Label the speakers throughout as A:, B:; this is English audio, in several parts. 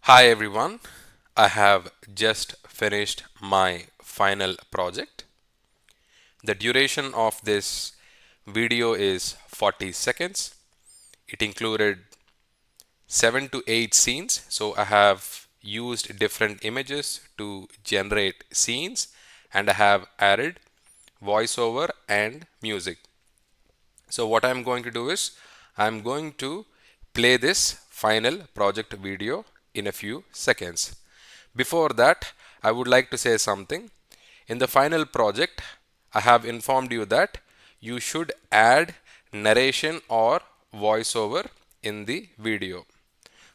A: Hi everyone, I have just finished my final project. The duration of this video is 40 seconds. It included 7 to 8 scenes. So I have used different images to generate scenes and I have added voiceover and music. So what I'm going to do is I'm going to play this final project video in a few seconds. Before that, I would like to say something. In the final project, I have informed you that you should add narration or voiceover in the video.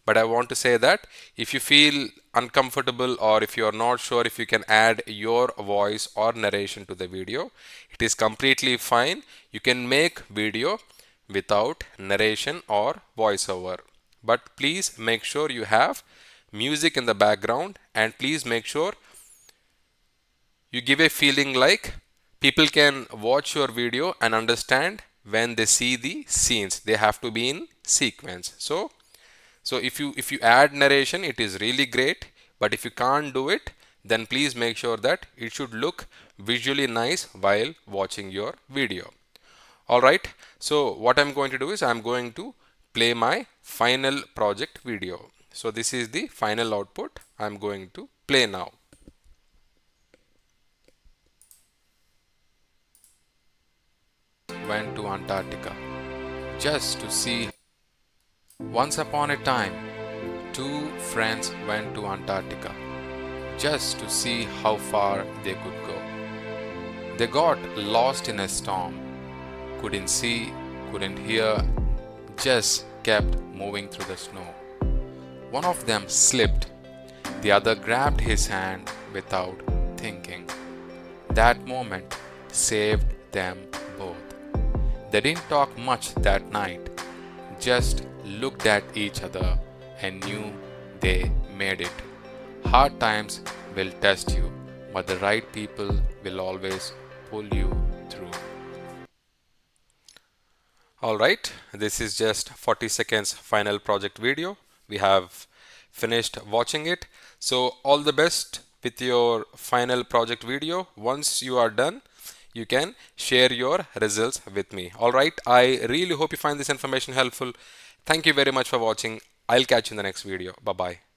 A: But I want to say that if you feel uncomfortable or if you are not sure if you can add your voice or narration to the video, it is completely fine. You can make video without narration or voiceover. But please make sure you have music in the background and please make sure you give a feeling like people can watch your video and understand when they see the scenes. They have to be in sequence. So if you add narration, it is really great. But if you can't do it, then please make sure that it should look visually nice while watching your video. All right. So what I'm going to do is I'm going to play my final project video. So this is the final output I'm going to play now. Went to Antarctica just to see. Once upon a time, two friends went to Antarctica just to see how far they could go. They got lost in a storm, couldn't see, couldn't hear, just kept moving through the snow. One of them slipped, the other grabbed his hand without thinking. That moment saved them both. They didn't talk much that night, just looked at each other and knew they made it. Hard times will test you, but the right people will always pull you through. Alright, this is just 40 seconds final project video. We have finished watching it. So all the best with your final project video. Once you are done, you can share your results with me. Alright, I really hope you find this information helpful. Thank you very much for watching. I'll catch you in the next video. Bye bye.